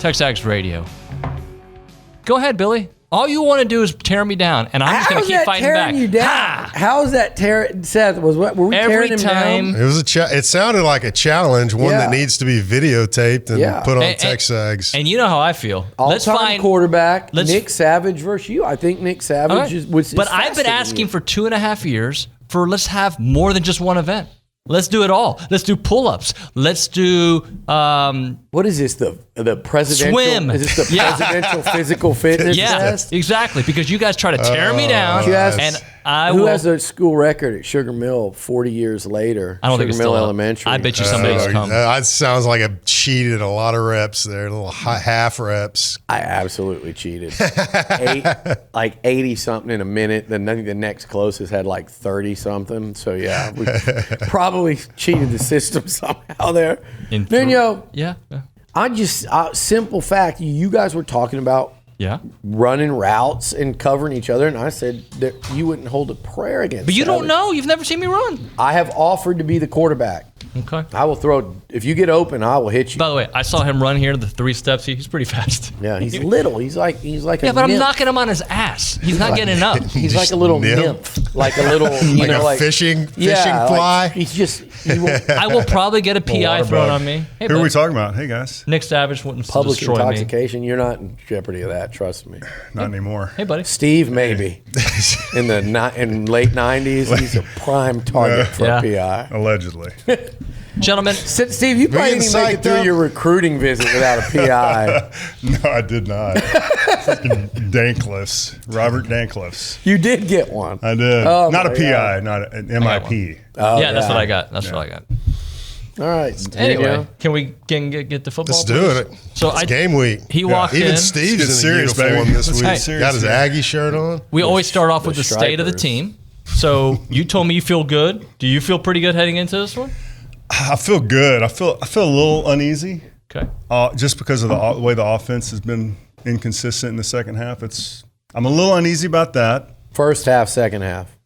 TexAgs Radio. Go ahead, Billy. All you want to do is tear me down, and I'm just going to keep fighting back. You down? How is that tearing? Seth, were we Every tearing him time down? It was it sounded like a challenge, one that needs to be videotaped and put on TexAgs. And you know how I feel. Let's find quarterback Nick Savage versus you. I think Nick Savage was. But I've been asking for 2.5 years for let's have more than just one event. Let's do it all. Let's do pull-ups. Let's do what is this? The presidential swim? Is this the presidential physical fitness test? Exactly. Because you guys try to tear me down, and who has a school record at Sugar Mill 40 years later? I don't think Sugar it's Mill still Elementary. I bet you somebody's come. That sounds like I cheated a lot of reps there, little half reps. I absolutely cheated. Like 80 something in a minute. Then I think the next closest had like 30 something. So yeah, we probably cheated the system somehow there. Yeah. I just simple fact. You guys were talking about running routes and covering each other, and I said that you wouldn't hold a prayer against. But you don't know. You've never seen me run. I have offered to be the quarterback. Okay. I will throw. If you get open, I will hit you. By the way, I saw him run here the 3 steps. He's pretty fast. Yeah, he's little. He's like a but nymph. I'm knocking him on his ass. He's not getting up. He's like a little nymph. Like a little, like fishing fly. Like he's just. I will probably get a PI thrown on me. Hey, who are we talking about? Hey guys. Nick Savage wouldn't public destroy intoxication. me. You're not in jeopardy of that. Trust me. Not anymore. Hey, buddy. Steve, maybe in late '90s, he's a prime target for a PI. Allegedly. Gentlemen, Steve, you probably didn't make it through your recruiting visit without a PI. No, I did not. Dankliffs, Robert Dankliffs. You did get one. I did. Oh, not a PI, not an MIP. That's what I got. That's what I got. All right. Anyway, can we get the football? Let's do it. So it's game week. He walked Even in. Steve's in a uniform this week. Got his Aggie shirt on. We always start off with the state of the team. So you told me you feel good. Do you feel pretty good heading into this one? I feel good. I feel a little uneasy. Okay. Just because of the way the offense has been inconsistent in the second half. I'm a little uneasy about that. First half, second half.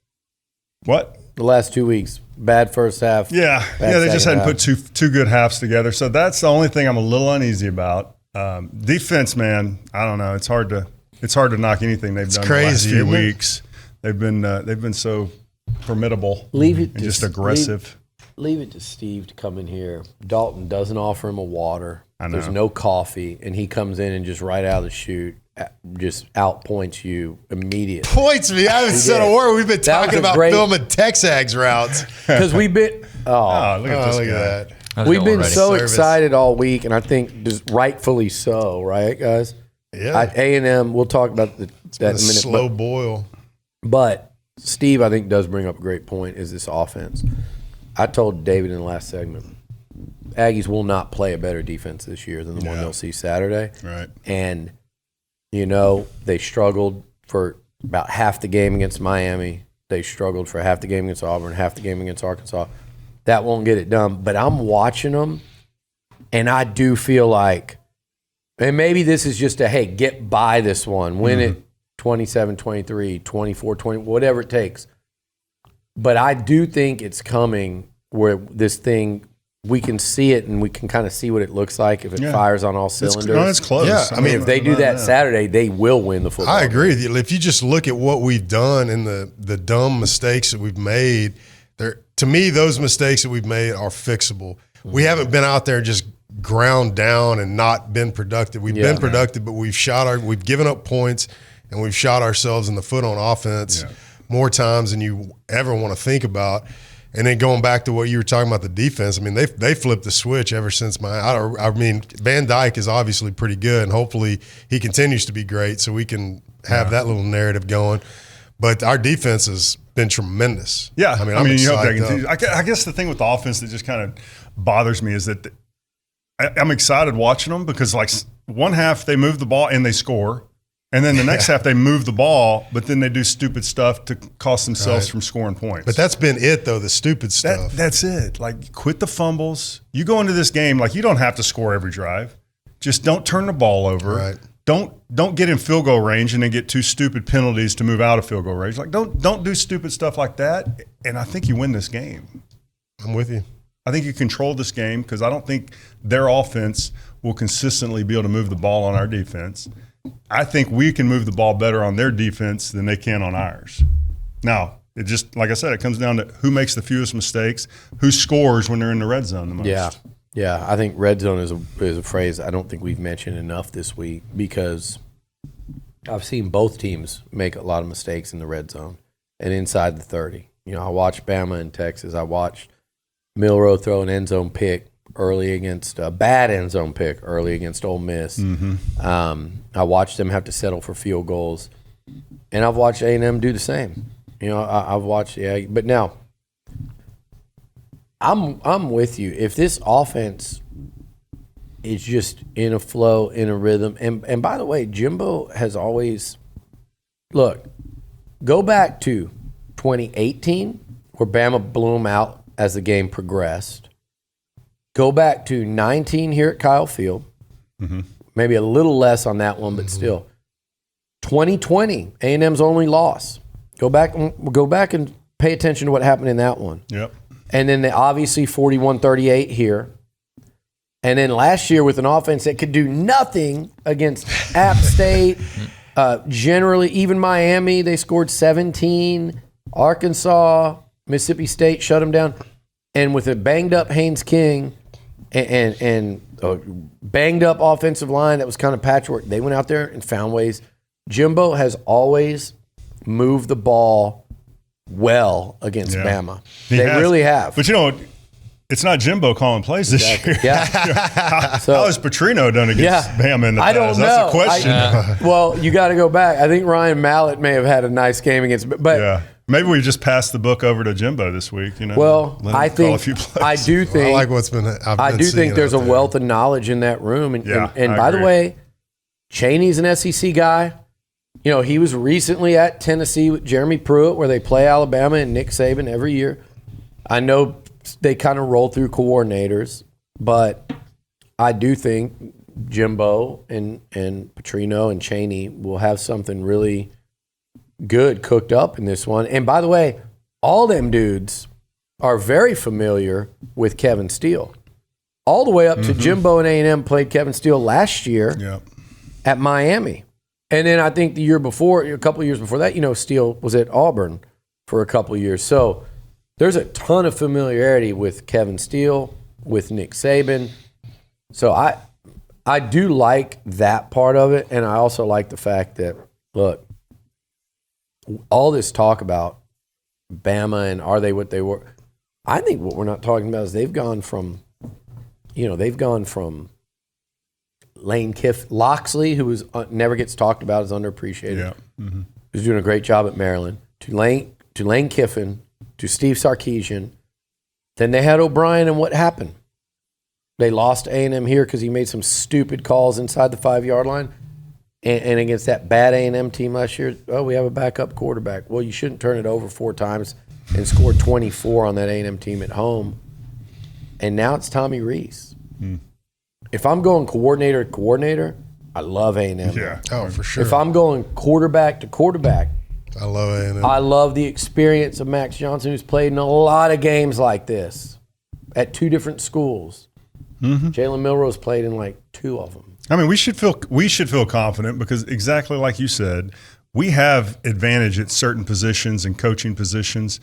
What? The last 2 weeks, bad first half. Yeah. They just hadn't put two good halves together. So that's the only thing I'm a little uneasy about. Defense, man, I don't know. It's hard to knock anything they've done the last few weeks. They've been so formidable. Just aggressive. Leave it to Steve to come in here. Dalton doesn't offer him a water. I know. There's no coffee, and he comes in and just right out of the chute, just outpoints you immediately. Points me. I haven't said a word. We've been talking about filming TexAgs routes. Because we've been. Look at this guy. That. We've been so excited all week, and I think just rightfully so, right, guys? Yeah. A&M, we'll talk about that in a minute. Slow boil. But Steve, I think, does bring up a great point, is this offense. I told David in the last segment, Aggies will not play a better defense this year than the one they'll see Saturday. Right. And, they struggled for about half the game against Miami. They struggled for half the game against Auburn, half the game against Arkansas. That won't get it done. But I'm watching them, and I do feel like, and maybe this is just get by this one, win it 27-23, 24-20, whatever it takes. But I do think it's coming where this thing, we can see it and we can kind of see what it looks like if it fires on all cylinders. It's close. Yeah, I mean, if they do that Saturday, they will win the football. I agree with you. If you just look at what we've done and the dumb mistakes that we've made, to me, those mistakes that we've made are fixable. We haven't been out there just ground down and not been productive. We've been productive, but we've given up points and we've shot ourselves in the foot on offense more times than you ever want to think about. And then going back to what you were talking about, the defense, I mean, they flipped the switch ever since Van Dyke is obviously pretty good, and hopefully he continues to be great so we can have that little narrative going. But our defense has been tremendous. Yeah. I mean, you hope that continues. I guess the thing with the offense that just kind of bothers me is that I'm excited watching them because, like, one half they move the ball and they score. And then the next half, they move the ball, but then they do stupid stuff to cost themselves from scoring points. But that's been it, though, the stupid stuff. That's it. Like, quit the fumbles. You go into this game, like, you don't have to score every drive. Just don't turn the ball over. Right. Don't get in field goal range and then get 2 stupid penalties to move out of field goal range. Like, don't do stupid stuff like that, and I think you win this game. I'm with you. I think you control this game because I don't think their offense will consistently be able to move the ball on our defense. I think we can move the ball better on their defense than they can on ours. Now, it just, like I said, it comes down to who makes the fewest mistakes, who scores when they're in the red zone the most. Yeah. I think red zone is a phrase I don't think we've mentioned enough this week because I've seen both teams make a lot of mistakes in the red zone and inside the 30. I watched Bama and Texas. I watched Milroe throw an end zone pick early against a bad end zone pick early against Ole Miss. I watched them have to settle for field goals, and I've watched A&M do the same. I've watched but now I'm with you. If this offense is just in a flow, in a rhythm, and by the way, Jimbo has always go back to 2018 where Bama blew them out as the game progressed. Go back to 19 here at Kyle Field. Maybe a little less on that one, but still. 2020, A&M's only loss. Go back and pay attention to what happened in that one. Yep. And then obviously 41-38 here. And then last year with an offense that could do nothing against App State, generally even Miami, they scored 17. Arkansas, Mississippi State shut them down. And with a banged up Haynes King and a banged up offensive line that was kind of patchwork, they went out there and found ways. Jimbo has always moved the ball well against Bama. They really have. But it's not Jimbo calling plays this year. Yeah. How has Petrino done against Bama in the past? I don't know. That's the question. Well, you got to go back. I think Ryan Mallett may have had a nice game against, but maybe we just passed the book over to Jimbo this week. Well, I do think I like what's been. I do think there's a wealth of knowledge in that room, and by the way, Chaney's an SEC guy. He was recently at Tennessee with Jeremy Pruitt, where they play Alabama and Nick Saban every year. I know they kind of roll through coordinators, but I do think Jimbo and Petrino and Chaney will have something really good cooked up in this one. And by the way, all them dudes are very familiar with Kevin Steele. All the way up to Jimbo and A&M played Kevin Steele last year at Miami. And then I think a couple of years before that, Steele was at Auburn for a couple of years. So there's a ton of familiarity with Kevin Steele, with Nick Saban. So I do like that part of it, and I also like the fact that, look, all this talk about Bama and are they what they were, I think what we're not talking about is they've gone from Lane Loxley, who never gets talked about, is underappreciated, who's doing a great job at Maryland, to Lane Kiffin, to Steve Sarkisian. Then they had O'Brien, and what happened? They lost A&M here because he made some stupid calls inside the 5-yard line. And against that bad A&M team last year, we have a backup quarterback. Well, you shouldn't turn it over 4 times and score 24 on that A&M team at home. And now it's Tommy Rees. If I'm going coordinator to coordinator, I love A&M. Yeah, for sure. If I'm going quarterback to quarterback, I love A&M. I love the experience of Max Johnson, who's played in a lot of games like this at 2 different schools. Jalen Milroe's played in like 2 of them. I mean, we should feel confident because exactly like you said, we have advantage at certain positions and coaching positions,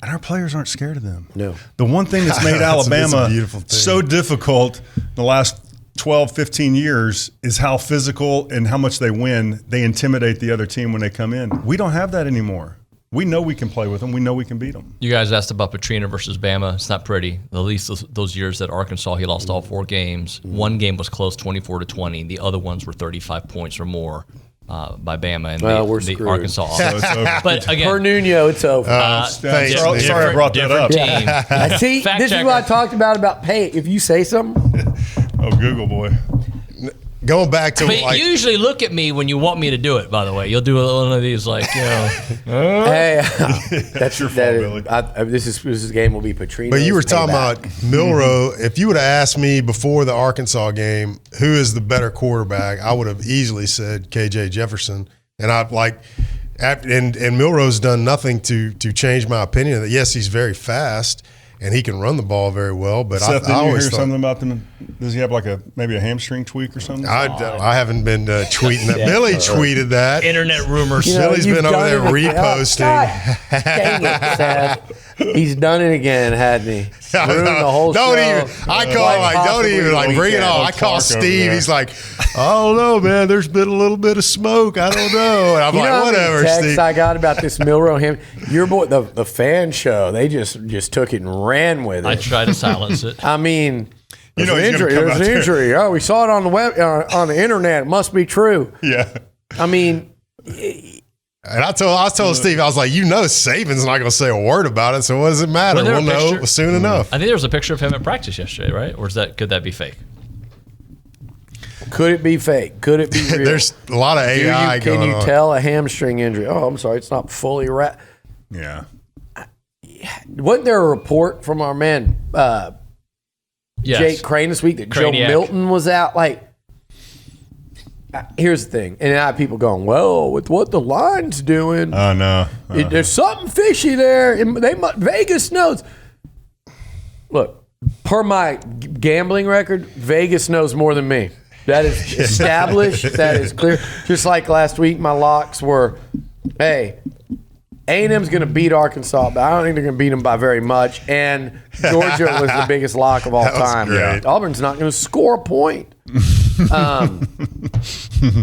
and our players aren't scared of them. No. The one thing that's made Alabama so difficult the last 12, 15 years is how physical and how much they win. They intimidate the other team when they come in. We don't have that anymore. We know we can play with them. We know we can beat them. You guys asked about Petrino versus Bama. It's not pretty. At least those years at Arkansas, he lost all 4 games. One game was close, 24-20. The other ones were 35 points or more by Bama and the Arkansas offense. So it's over. But again, Per Nuno, it's over. Thanks, sorry I brought that up. Team. See, this is what I talked about pay. If you say something. Oh, Google boy. Going back to But you usually look at me when you want me to do it, by the way. You'll do one of these Hey, that's your fault, Billy. This game will be Petrino. But you were talking about Milroe. If you would have asked me before the Arkansas game who is the better quarterback, I would have easily said KJ Jefferson. And and Milroe's done nothing to change my opinion that yes, he's very fast. and he can run the ball very well. But Seth, I always hear thought, something about them. Does he have maybe a hamstring tweak or something? I haven't been tweeting that. Billy tweeted that. Internet rumors. Billy's been over there reposting. Dang it, Seth. He's done it again, hadn't he? Ruined the whole show. Don't even bring it on. I call Steve. He's like, I don't know, man. There's been a little bit of smoke. I don't know. And I'm like, whatever, Steve. I got about this Milroe him. Your boy, the fan show. They just took it and ran with it. I tried to silence it. I mean, there's an injury. There's an injury. Oh, we saw it on the web on the internet. It must be true. Yeah. I mean. And I told Steve, I was like, Saban's not going to say a word about it, so what does it matter? We'll know soon enough. I think there was a picture of him at practice yesterday, right? Or could that be fake? Could it be fake? Could it be real? There's a lot of AI going on. Can you tell a hamstring injury? Oh, I'm sorry, it's not fully wrapped. Yeah. Wasn't there a report from our man Jake Crane this week that Joe Milton was out? Here's the thing, and now people going, well, with what the line's doing, oh no, there's something fishy there. Vegas knows. Look, per my gambling record, Vegas knows more than me. That is established. That is clear. Just like last week, my locks were, hey, A&M's going to beat Arkansas, but I don't think they're going to beat them by very much. And Georgia was the biggest lock of all time. Great. Auburn's not going to score a point.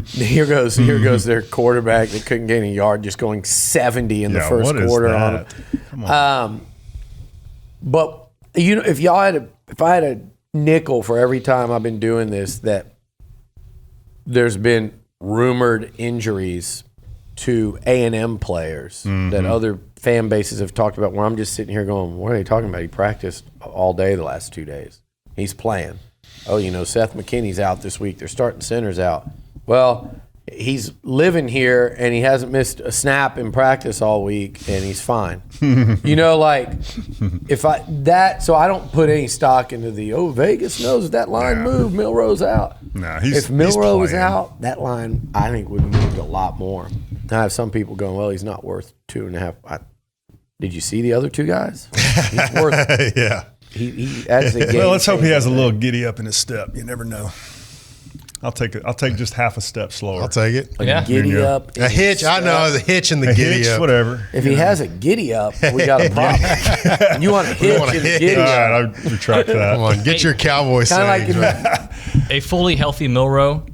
Here goes their quarterback that couldn't get any yard, just going 70 in the first quarter on him. Come on. But if I had a nickel for every time I've been doing this, that there's been rumored injuries to A&M players that other fan bases have talked about, where I'm just sitting here going, what are they talking about? He practiced all day the last 2 days. He's playing. Oh, Seth McKinney's out this week. They're starting centers out. Well, he's living here and he hasn't missed a snap in practice all week and he's fine. So I don't put any stock into Vegas knows that line moved, Milroe's out. No, if Milroe was out, that line I think would have moved a lot more. I have some people going, well, he's not worth 2.5. Did you see the other two guys? He's worth yeah. He adds the game. Well, let's hope he has a little giddy up in his step. You never know. I'll take it. I'll take just half a step slower. I'll take it. Giddy up. A hitch. I know the hitch and the giddy up. Whatever. If he has a giddy up, we got a problem. You want a hitch and a giddy up. All right, I'll retract that. Come on, get your cowboy sayings. A fully healthy Milroe,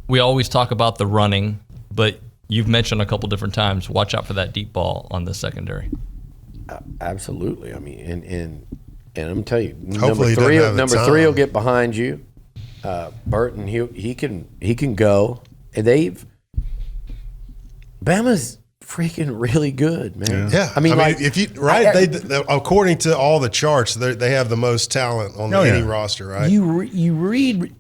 we always talk about the running, but you've mentioned a couple different times, watch out for that deep ball on the secondary. Absolutely. I mean, and I'm going to tell you, hopefully number three will get behind you. Burton, he can go. And Bama's freaking really good, man. Yeah. I mean if you they according to all the charts, they have the most talent on any roster, right? You read,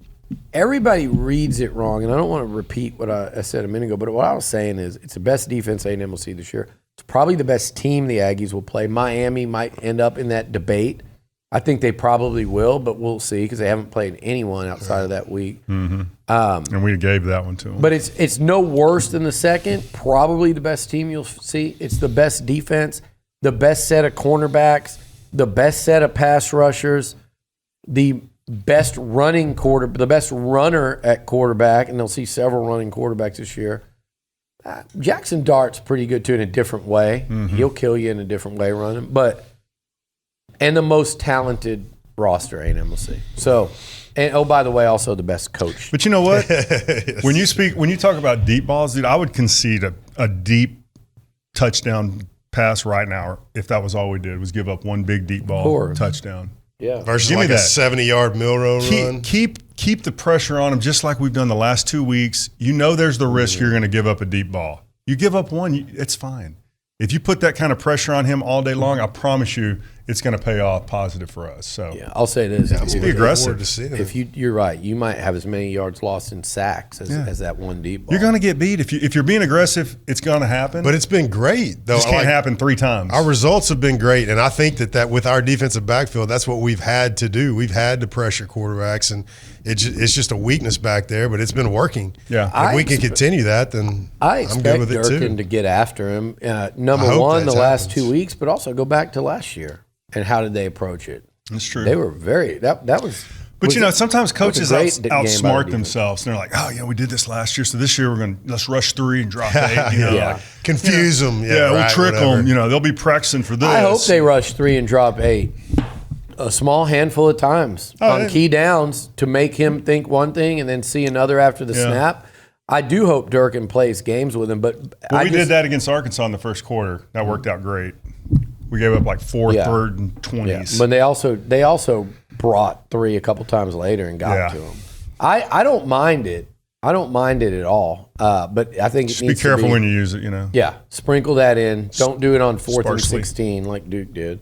everybody reads it wrong, and I don't want to repeat what I said a minute ago, but what I was saying is it's the best defense A&M will see this year. It's probably the best team the Aggies will play. Miami might end up in that debate. I think they probably will, but we'll see because they haven't played anyone outside of that week. Mm-hmm. And we gave that one to them. But it's no worse than the second. Probably the best team you'll see. It's the best defense, the best set of cornerbacks, the best set of pass rushers, the best the best runner at quarterback, and they'll see several running quarterbacks this year. Jackson Dart's pretty good too in a different way. Mm-hmm. He'll kill you in a different way running, and the most talented roster A&M will see. So, and by the way, also the best coach. But you know what? Yes. When you talk about deep balls, dude, I would concede a deep touchdown pass right now if that was all we did was give up one big deep ball touchdown. Yeah. Versus like a 70-yard Milroe run. Keep the pressure on them just like we've done the last 2 weeks. You know there's the risk you're going to give up a deep ball. You give up one, it's fine. If you put that kind of pressure on him all day long, I promise you it's going to pay off positive for us. So yeah, I'll say this: be aggressive. If you're right, you might have as many yards lost in sacks as that one deep ball. You're going to get beat if you're being aggressive. It's going to happen. But it's been great, though. It can't happen 3 times. Our results have been great, and I think that with our defensive backfield, that's what we've had to do. We've had to pressure quarterbacks, and it's just a weakness back there, but it's been working. Yeah, if we can continue that, then I'm good with it too. I expect Durkin to get after him. Number one, the last 2 weeks, but also go back to last year. and how did they approach it? That's true. They were that was. But sometimes coaches outsmart themselves. And they're like, oh, yeah, we did this last year, so this year let's rush 3 and drop 8. Confuse them. We'll trick them. They'll be practicing for this. I hope they rush 3 and drop 8 a small handful of times on key downs to make him think one thing and then see another after the snap. I do hope Durkin plays games with him, but we did that against Arkansas in the first quarter. That worked out great. We gave up like 4 third and 20s. But they also brought 3 a couple times later and got to him. I don't mind it. I don't mind it at all. But I think just be careful when you use it. Yeah, sprinkle that in. Don't do it on 4th and 16 like Duke did.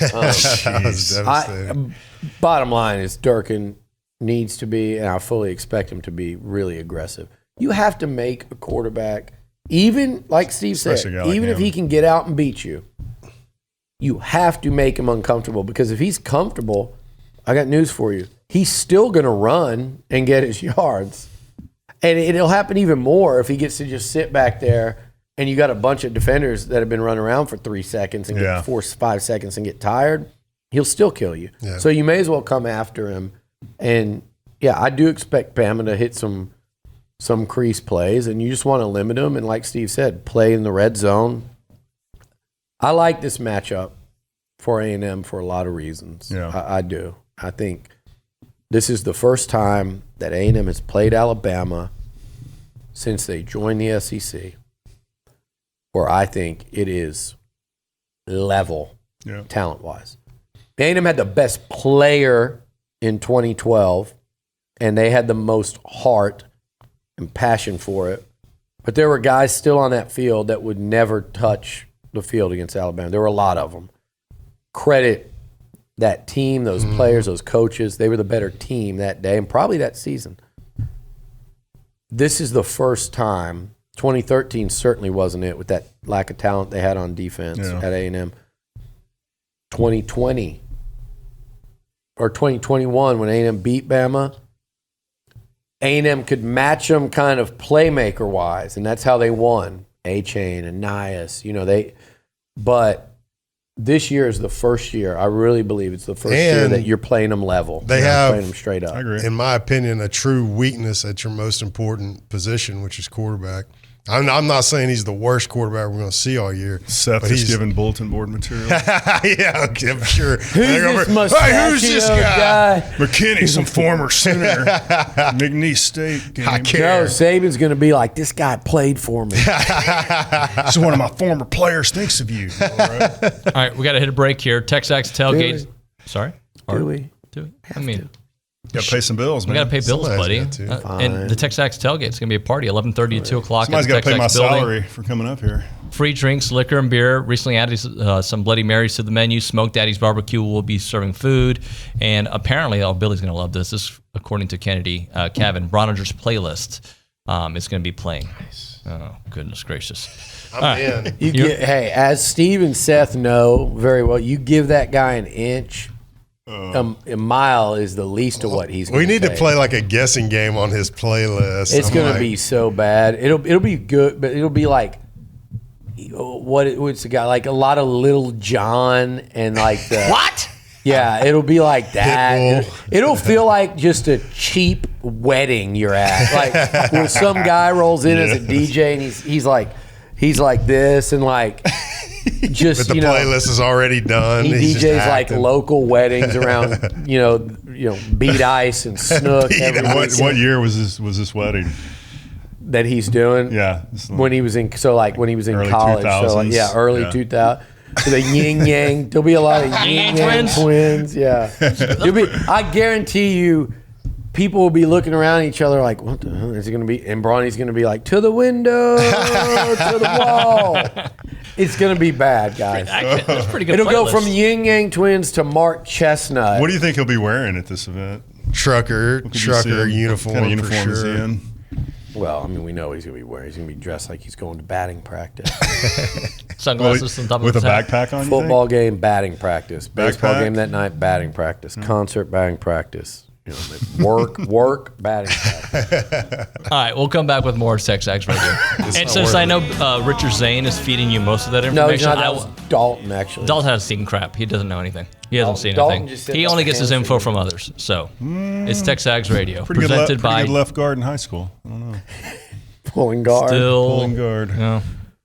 That was devastating. Bottom line is Durkin needs to be, and I fully expect him to be, really aggressive. You have to make a quarterback, even like Steve said, even if he can get out and beat you, you have to make him uncomfortable, because if he's comfortable, I got news for you. He's still going to run and get his yards. And it'll happen even more if he gets to just sit back there and you got a bunch of defenders that have been running around for 3 seconds and get 4 or 5 seconds and get tired. He'll still kill you. Yeah. So you may as well come after him. And, I do expect Bama to hit some crease plays, and you just want to limit them. And like Steve said, play in the red zone. I like this matchup for A&M for a lot of reasons. Yeah. I do. I think this is the first time that A&M has played Alabama since they joined the SEC, where I think it is level talent-wise. A&M had the best player in 2012, and they had the most heart and passion for it. But there were guys still on that field that would never touch the field against Alabama. There were a lot of them. Credit that team, those players, those coaches. They were the better team that day and probably that season. This is the first time. 2013 certainly wasn't it, with that lack of talent they had on defense at A&M. 2020 or 2021 when A&M beat Bama, A&M could match them kind of playmaker-wise, and that's how they won. A-Chain and Nias, but this year is the first year. I really believe it's the first year that you're playing them level. They have, playing them straight up. I agree. In my opinion, a true weakness at your most important position, which is quarterback. I'm not saying he's the worst quarterback we're going to see all year. Seth is giving bulletin board material. Yeah, I'm sure. Who's this guy? McKinney, some former Sooner. McNeese State game. I care. No, Saban's going to be like, this guy played for me. So one of my former players thinks of you. All right, we got to hit a break here. TexAgs Tailgate. Sorry? Do we? I mean, got to pay some bills, man. We got to pay bills, buddy. And the TexAgs Tailgate is going to be a party, 11:30 to 2 o'clock. Somebody's got to pay my salary for coming up here. Free drinks, liquor, and beer. Recently added some Bloody Marys to the menu. Smoked Daddy's Barbecue will be serving food. And apparently, Billy's going to love this. This, according to Kennedy, Kevin, Broniger's playlist is going to be playing. Nice. Oh, goodness gracious. I'm in. Hey, as Steve and Seth know very well, you give that guy an inch, a mile is the least of what he's going to We need to play like a guessing game on his playlist. It's going to be so bad. It'll be good, but it'll be like, what's the guy, like a lot of Little John and like the what? Yeah, it'll be like that. It'll feel like just a cheap wedding you're at, like when some guy rolls in as a DJ and he's like this and like. Just, but the playlist is already done. He DJs like local weddings around, Beat Ice and Snook. What year was this wedding that he's doing? Yeah, when he was in college. 2000s. So early 2000. So the Yin Yang. There'll be a lot of Yin Yang twins. Yeah, I guarantee you. People will be looking around at each other like, what the hell is it going to be? And Bronny's going to be like, to the window, to the wall. It's going to be bad, guys. That's pretty good. It'll playlist. go from Yin Yang Twins to Mark Chestnut. What do you think he'll be wearing at this event? Trucker uniform. What kind of uniform for is he sure. in? Well, I mean, we know he's going to be wearing. He's going to be dressed like he's going to batting practice. Sunglasses on top with of a backpack on. Football game, batting practice. Baseball game that night, batting practice. Concert, batting practice. Work, batting practice. All right, we'll come back with more TexAgs Radio. And since I know Richard Zane is feeding you most of that information, that was Dalton, actually. Dalton has seen crap. He doesn't know anything. He hasn't seen Dalton anything. He only gets his info from others. So it's TexAgs Radio, presented by pretty good left guard in high school. I don't know. Pulling guard. Pulling guard. Yeah.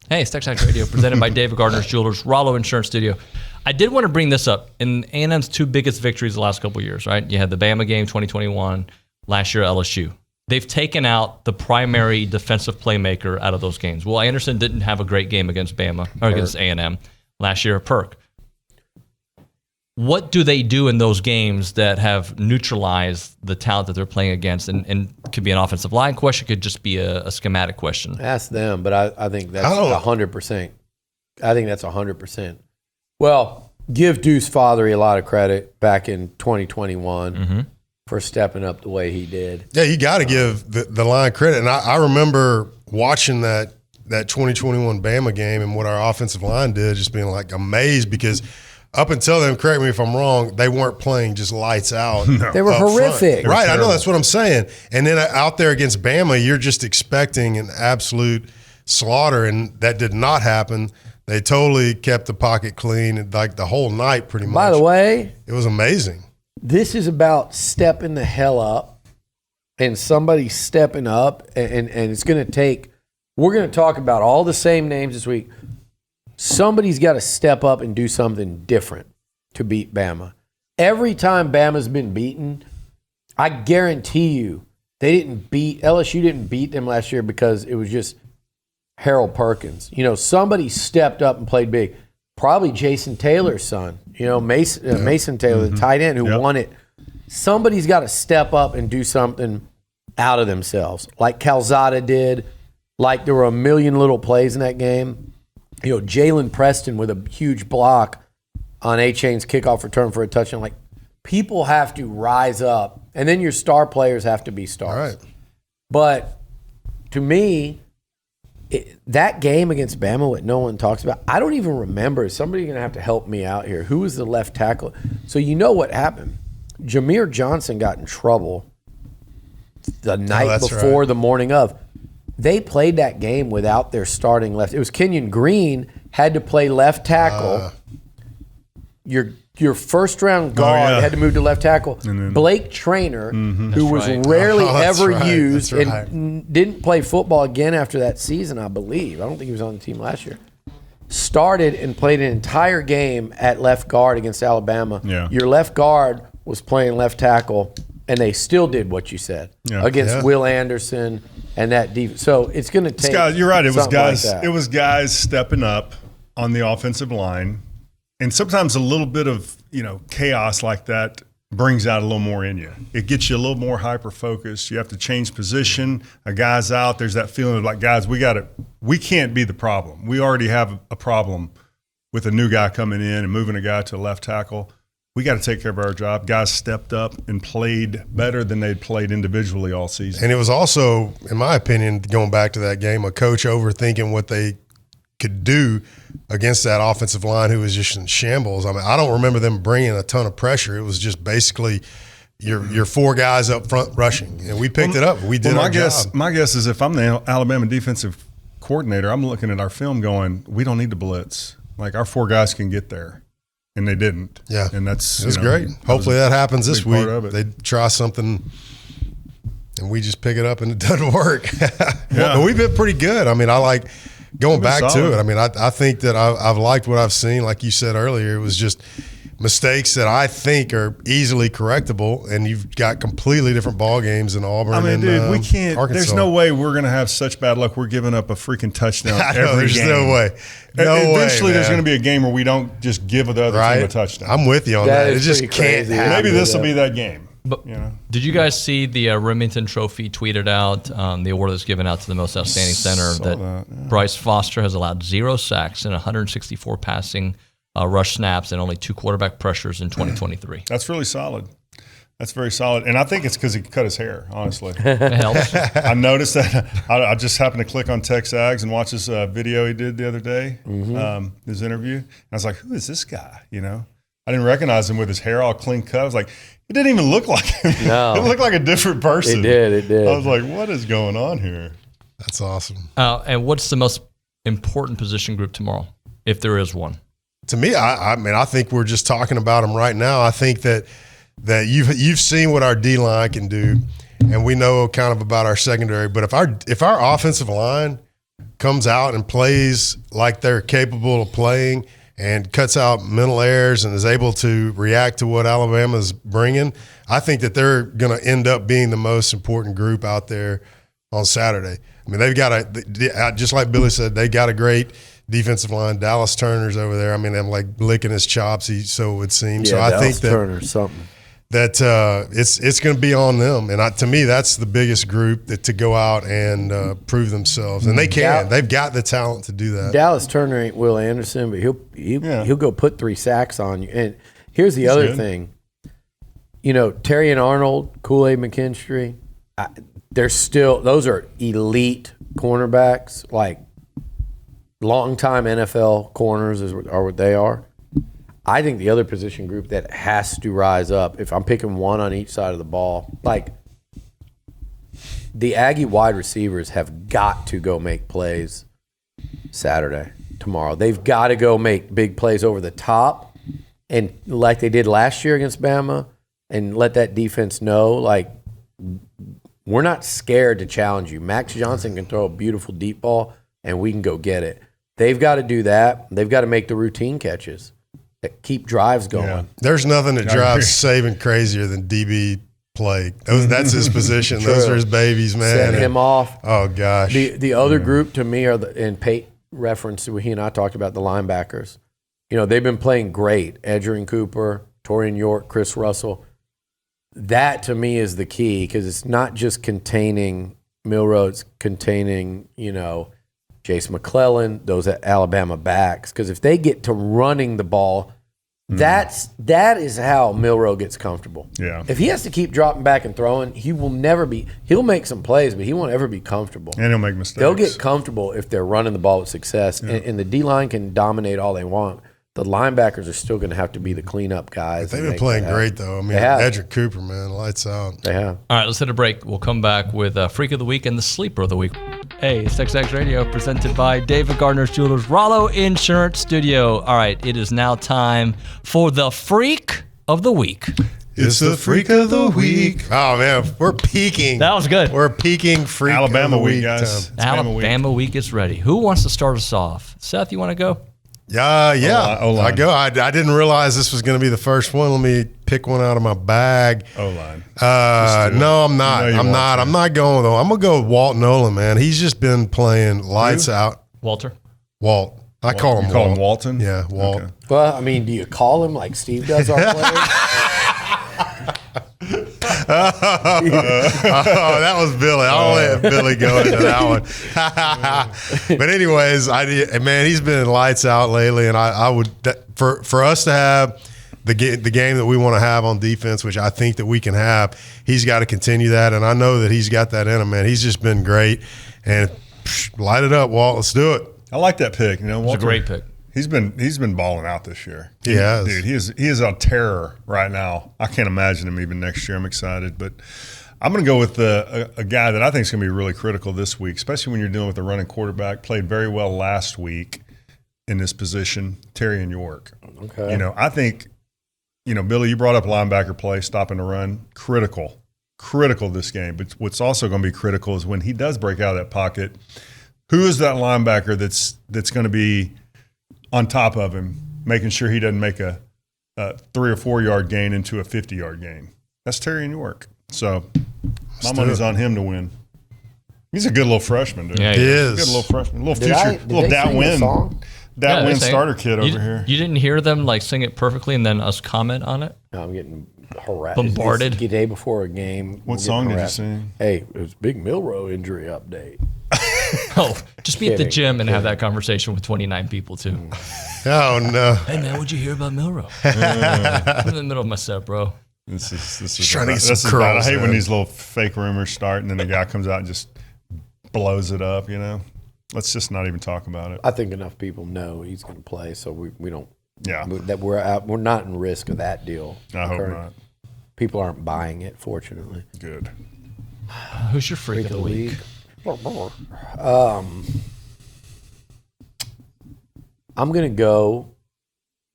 Hey, it's TexAgs Radio, presented by David Gardner's Jewelers, Rollo Insurance Studio. I did want to bring this up. In A&M's two biggest victories the last couple of years, right? You had the Bama game, 2021, last year LSU. They've taken out the primary defensive playmaker out of those games. Will Anderson didn't have a great game against Bama, or against A&M last year, Perk. What do they do in those games that have neutralized the talent that they're playing against? And could be an offensive line question, could just be a schematic question. Ask them, but I think that's 100%. I think that's 100%. Well, give Deuce Fatheree a lot of credit back in 2021 for stepping up the way he did. Yeah, you got to give the line credit. And I remember watching that 2021 Bama game and what our offensive line did, just being like amazed because up until then, correct me if I'm wrong, they weren't playing just lights out. No. They were horrific. Right, I know, that's what I'm saying. And then out there against Bama, you're just expecting an absolute slaughter, and that did not happen. They totally kept the pocket clean, like the whole night pretty much. By the way, it was amazing. This is about stepping the hell up and somebody stepping up, and it's going to take – we're going to talk about all the same names this week. Somebody's got to step up and do something different to beat Bama. Every time Bama's been beaten, I guarantee you LSU didn't beat them last year because it was just Harold Perkins. Somebody stepped up and played big. Probably Jason Taylor's son, Mason Taylor, the tight end who won it. Somebody's got to step up and do something out of themselves, like Calzada did, like there were a million little plays in that game. Jalen Preston with a huge block on A-Chain's kickoff return for a touchdown. Like, people have to rise up, and then your star players have to be stars. Right. But to me, that game against Bama, what no one talks about, I don't even remember. Somebody's going to have to help me out here. Who was the left tackle? So you know what happened. Jameer Johnson got in trouble the night before the morning of. They played that game without their starting left. It was Kenyon Green had to play left tackle. Your first round guard had to move to left tackle. Blake Traynor, who was rarely ever used and didn't play football again after that season, I believe. I don't think he was on the team last year. Started and played an entire game at left guard against Alabama. Yeah. Your left guard was playing left tackle, and they still did what you said against Will Anderson and that defense. So it's going to take. Guys, you're right. It was guys. Like it was guys stepping up on the offensive line, and sometimes a little bit of chaos like that brings out a little more in you. It gets you a little more hyper focused. You have to change position. A guy's out. There's that feeling of like, guys, we can't be the problem. We already have a problem with a new guy coming in and moving a guy to left tackle. We got to take care of our job. Guys stepped up and played better than they'd played individually all season. And it was also, in my opinion, going back to that game, a coach overthinking what they could do against that offensive line who was just in shambles. I mean, I don't remember them bringing a ton of pressure. It was just basically your four guys up front rushing, and we picked it up. We did our job. My guess is if I'm the Alabama defensive coordinator, I'm looking at our film going, we don't need to blitz. Like, our four guys can get there. And they didn't. Yeah. And that's great. Hopefully that happens this week. They try something and we just pick it up and it doesn't work. But we've been pretty good. I mean, I like going back to it. I mean, I think that I've liked what I've seen. Like you said earlier, it was just mistakes that I think are easily correctable, and you've got completely different ball games in Auburn. I mean, dude, we can't. Arkansas. There's no way we're going to have such bad luck. We're giving up a freaking touchdown every game. There's no way. Eventually, there's going to be a game where we don't just give the other team a touchdown. I'm with you on that. It just can't happen. Maybe this will be that game. But did you guys see the Remington Trophy tweeted out, the award that's given out to the most outstanding center, that Bryce Foster has allowed 0 sacks and 164 passing rush snaps and only 2 quarterback pressures in 2023. That's really solid. That's very solid. And I think it's because he cut his hair, honestly. It helps. I noticed that. I just happened to click on TexAgs and watch this video he did the other day, his interview. And I was like, who is this guy? I didn't recognize him with his hair all clean cut. I was like, It didn't even look like him. No. It looked like a different person. It did. I was like, what is going on here? That's awesome. And what's the most important position group tomorrow, if there is one? To me, I mean, I think we're just talking about them right now. I think that you've seen what our D-line can do, and we know kind of about our secondary. But if our offensive line comes out and plays like they're capable of playing and cuts out mental errors and is able to react to what Alabama's bringing, I think that they're going to end up being the most important group out there on Saturday. I mean, they've got just like Billy said, they got a great defensive line. Dallas Turner's over there. I mean, I'm like licking his chops, so it would seem. Yeah, so I Dallas think that Turner's something. That it's going to be on them, and to me, that's the biggest group to go out and prove themselves, and they can. They've got the talent to do that. Dallas Turner ain't Will Anderson, but he'll go put 3 sacks on you. And here's the other thing, Terry and Arnold, Kool-Aid McKinstry, those are elite cornerbacks, like long-time NFL corners are what they are. I think the other position group that has to rise up, if I'm picking one on each side of the ball, like the Aggie wide receivers have got to go make plays Saturday, tomorrow. They've got to go make big plays over the top, and like they did last year against Bama, and let that defense know, like, we're not scared to challenge you. Max Johnson can throw a beautiful deep ball, and we can go get it. They've got to do that. They've got to make the routine catches that keep drives going. Yeah. There's nothing that drives Saban crazier than DB play. That's his position. Those are his babies, man. Set him off. Oh, gosh. The other group to me are and Pate referenced, he and I talked about the linebackers. They've been playing great. Edgerrin Cooper, Torian York, Chris Russell. That to me is the key, because it's not just containing Milroe, it's containing, Jace McClellan, those Alabama backs. Because if they get to running the ball, that is how Milroe gets comfortable. Yeah. If he has to keep dropping back and throwing, he'll make some plays, but he won't ever be comfortable. And he'll make mistakes. They'll get comfortable if they're running the ball with success. Yeah. And the D-line can dominate all they want. The linebackers are still going to have to be the cleanup guys. They've been playing great, though. I mean, Edgerrin Cooper, man, lights out. They have. All right, let's hit a break. We'll come back with Freak of the Week and the Sleeper of the Week. Hey, it's TexAgs Radio, presented by David Gardner's Jewelers, Rollo Insurance Studio. All right, it is now time for the Freak of the Week. It's the Freak of the Week. Oh, man, we're peaking. That was good. We're peaking Freak Alabama of the Week, guys. Alabama week is ready. Who wants to start us off? Seth, you want to go? Yeah. O-line. I go. I didn't realize this was going to be the first one. Let me pick one out of my bag. O-line. No, I'm not. I'm not going, though. I'm going to go with Walt Nolan, man. He's just been playing lights out. Walter? Walt. I call him Walt. Walt. Call him Walton? Yeah, Walt. Okay. Well, I mean, do you call him like Steve does our players? That was Billy. I'll let Billy go into that one. But anyways, man, he's been lights out lately, and I would for us to have the game that we want to have on defense, which I think that we can have, he's got to continue that, and I know that he's got that in him, man. He's just been great, and light it up, Walt. Let's do it. I like that pick. Walter, it's a great pick. He's been balling out this year. He has. Dude, he is on terror right now. I can't imagine him even next year. I'm excited. But I'm going to go with a guy that I think is going to be really critical this week, especially when you're dealing with a running quarterback. Played very well last week in this position, Terry and York. Okay. I think, Billy, you brought up linebacker play, stopping the run. Critical this game. But what's also going to be critical is when he does break out of that pocket, who is that linebacker that's going to be on top of him, making sure he doesn't make a 3 or 4 yard gain into a 50-yard gain? That's Terry and York. So my money's on him to win. He's a good little freshman, dude. Yeah, he is. Good little freshman. Little future, little Dat Win starter kid over here. You didn't hear them sing it perfectly and then us comment on it? No, I'm getting harassed. Bombarded. It's the day before a game. What song did you sing? Hey, it was Big Milroe injury update. Just be at the gym and have that conversation with 29 people too. Oh no! Hey man, what'd you hear about Milroe? I'm in the middle of my set, bro. This is trying to get some bad. curls. I hate when these little fake rumors start and then the guy comes out and just blows it up. Let's just not even talk about it. I think enough people know he's going to play, so we don't. Yeah, that we're not in risk of that deal. I hope not. People aren't buying it, fortunately. Good. Who's your freak of the week? I'm going to go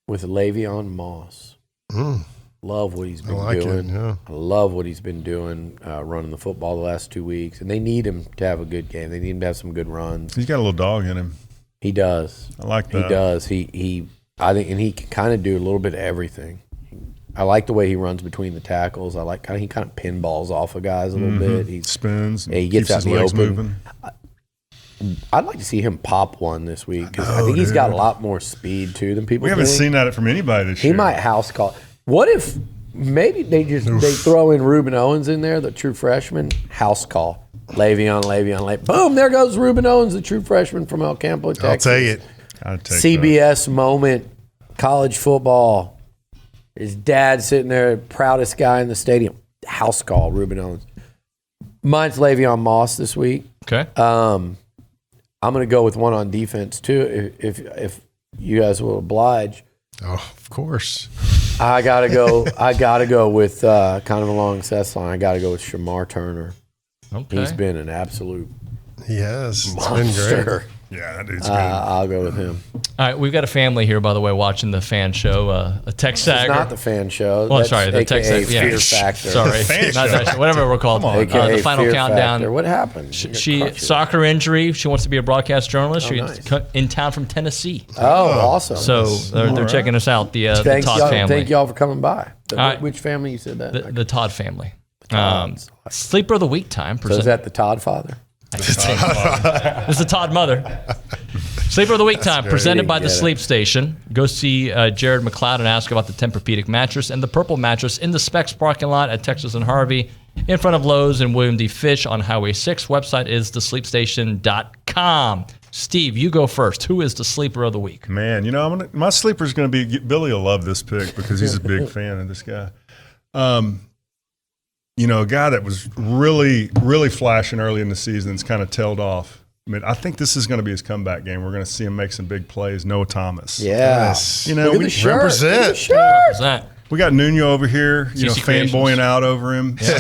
with Le'Veon Moss. Love what he's been doing. I love what he's been doing running the football the last 2 weeks. And they need him to have a good game. They need him to have some good runs. He's got a little dog in him. He does. I like that. He does. I think, and he can kind of do a little bit of everything. I like the way he runs between the tackles. I like he kind of pinballs off of guys a little bit. He spins. He gets out his in the legs open. moving. I'd like to see him pop one this week because I think he's got a lot more speed too than people. We haven't think. seen that from anybody this year. He might house call. What if maybe they throw in Reuben Owens in there, the true freshman, house call. Le'Veon. Boom, there goes Reuben Owens, the true freshman from El Campo, Texas. I'll take it. I'd take CBS moment, college football. His dad sitting there, proudest guy in the stadium. House call, Reuben Owens. Mine's Le'Veon Moss this week. Okay. I'm going to go with one on defense too, if you guys will oblige. Oh, of course. I gotta go with kind of along Seth's line. I gotta go with Shamar Turner. Okay. He's been an absolute He has. It's monster. been great. Yeah, that dude's good. I'll go with him. All right, we've got a family here, by the way, watching the fan show. A TexAgs. It's not the fan show. Oh, That's sorry, the AKA TexAgs. Yeah. Fear Factor. Sorry, not that show, whatever we're called. AKA The final Fear countdown. Factor. What happened? She soccer injury. She wants to be a broadcast journalist. She's nice. in town from Tennessee. Oh, awesome. So they're checking us out. The Thanks, Todd y'all, family. Thank y'all for coming by. right. Which family you said that? The Todd family. Todds. Sleeper of the week time. So is that the Todd father? It's the Todd mother. Sleeper of the week time, presented by the Sleep Station. Go see Jared McLeod and ask about the Tempur-Pedic mattress and the Purple mattress in the Specs parking lot at Texas and Harvey, in front of Lowe's and William D. Fish on Highway 6. Website is thesleepstation.com. Steve, you go first. Who is the sleeper of the week? Man, my sleeper is going to be Billy. Will love this pick because he's a big fan of this guy. A guy that was really, really flashing early in the season. It's kind of tailed off. I mean, I think this is going to be his comeback game. We're going to see him make some big plays. Noah Thomas. Yeah. Yes. Look at the shirt. Represent. Who's that? We got Nuno over here, CC fanboying out over him. So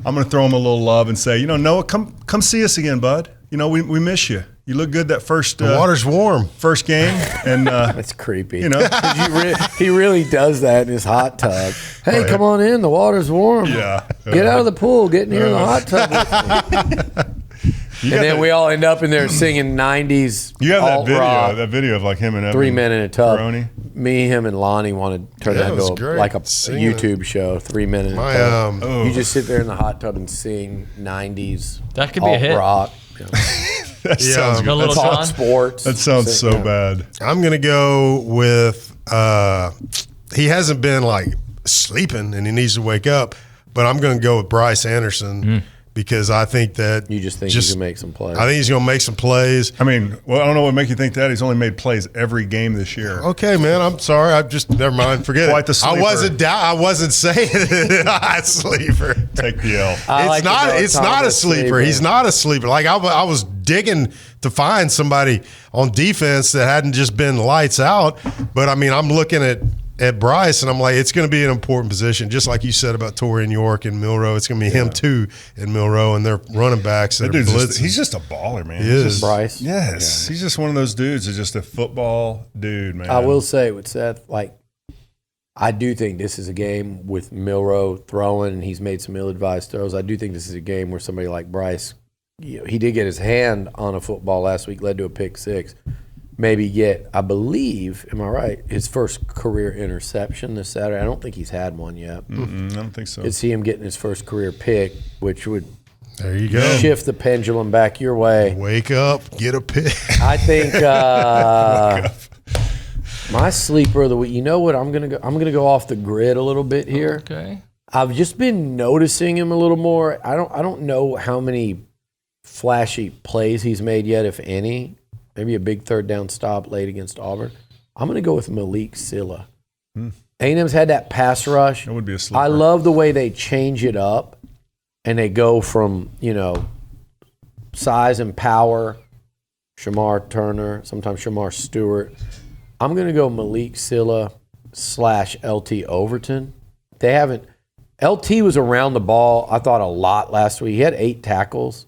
I'm going to throw him a little love and say, Noah, come see us again, bud. We miss you. You look good that first. The water's warm. First game, and That's creepy. You know, he really does that in his hot tub. Hey, come on in. The water's warm. Yeah. Get out of the pool. Get in here in the hot tub with me. And then we all end up in there singing 90s. You have alt-rock. that video of like him and Evan 3 Men in a Tub. Peroni. Me, him, and Lonnie want to turn that into like a YouTube show. 3 Men in a Tub. You just sit there in the hot tub and sing 90s. That could be a hit. Rock. That sounds Go Little Talk John. sports. That sounds so bad. I'm going to go with, he hasn't been like sleeping and he needs to wake up, but I'm going to go with Bryce Anderson because I think that. You just think he can make some plays. I think he's going to make some plays. I mean, I don't know what make you think that. He's only made plays every game this year. Okay, man, I'm sorry. Never mind. Forget Quite it. the sleeper. I wasn't saying it. Sleeper. Take the L. It's not a sleeper. He's not a sleeper. Like I was digging to find somebody on defense that hadn't just been lights out. But I mean, I'm looking at Bryce and I'm like, it's going to be an important position, just like you said about Torian York and Milroe. It's going to be him too and Milroe and their running backs. That He's just a baller, man. He is. Bryce. Yes, he's just one of those dudes. He's just a football dude, man. I will say with Seth, I do think this is a game with Milroe throwing, and he's made some ill-advised throws. I do think this is a game where somebody like Bryce, he did get his hand on a football last week, led to a pick six. Maybe get, I believe, am I right, his first career interception this Saturday. I don't think he's had one yet. I don't think so. Could see him getting his first career pick, which would There you go. shift the pendulum back your way. Wake up, get a pick. I think my sleeper of the week. You know what? I'm gonna go off the grid a little bit here. Okay. I've just been noticing him a little more. I don't know how many flashy plays he's made yet, if any. Maybe a big third down stop late against Auburn. I'm gonna go with Malik Silla. A&M's had that pass rush. That would be a sleeper. I love the way they change it up, and they go from size and power. Shamar Turner, sometimes Shamar Stewart. I'm going to go Malik Silla / LT Overton. They haven't LT was around the ball, I thought, a lot last week. He had 8 tackles.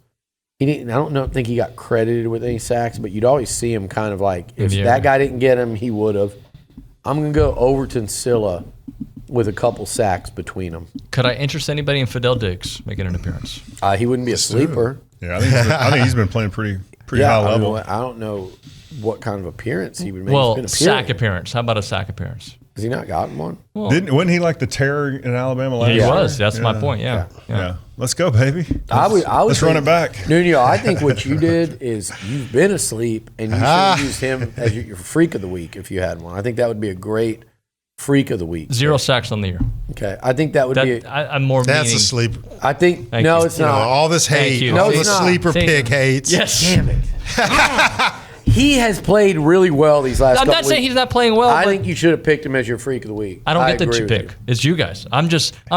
I don't think he got credited with any sacks, but you'd always see him kind of like, if that guy didn't get him, he would have. I'm going to go Overton Silla with a couple sacks between them. Could I interest anybody in Fidel Diggs making an appearance? He wouldn't be a sleeper. Yeah, I think he's been playing pretty high level. I don't know what kind of appearance he would make. Well, sack appearance. How about a sack appearance? Has he not gotten one? Well, wasn't he like the terror in Alabama last year? He was. That's my point. Yeah. Let's go, baby. Let's run it back. Nuno, I think what you did is you've been asleep, and you should have used him as your freak of the week if you had one. I think that would be a great freak of the week. 0 sacks on the year. Okay. I think that would be. I'm more That's meaning, a sleeper. I think. Thank no, you. it's not. All this hate. All this sleeper pick hates. Yes. Damn it. He has played really well these last couple I'm not saying he's not playing well. I think you should have picked him as your freak of the week. I don't get the pick. It's you guys. I'm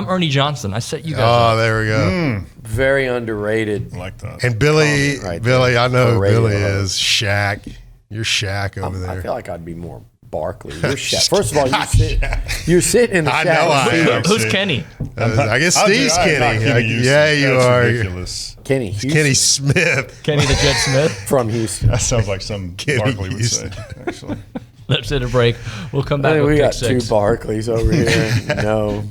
Ernie Johnson. I set you guys up. Oh, there we go. Very underrated. I like that. And Billy, I know who Billy is. Shaq. You're Shaq over there. I feel like I'd be more Barkley. You're Shaq. First of all, you're sitting in the I Shaq. know I am. Who's Kenny? I guess Steve's Kenny. Yeah, you are. Ridiculous. Kenny Houston. Kenny Smith. Kenny the Jet Smith? From Houston. That sounds like some Barkley would say, actually. Let's hit a break. We'll come back with we got pick 6. 2 Barkleys over here. No.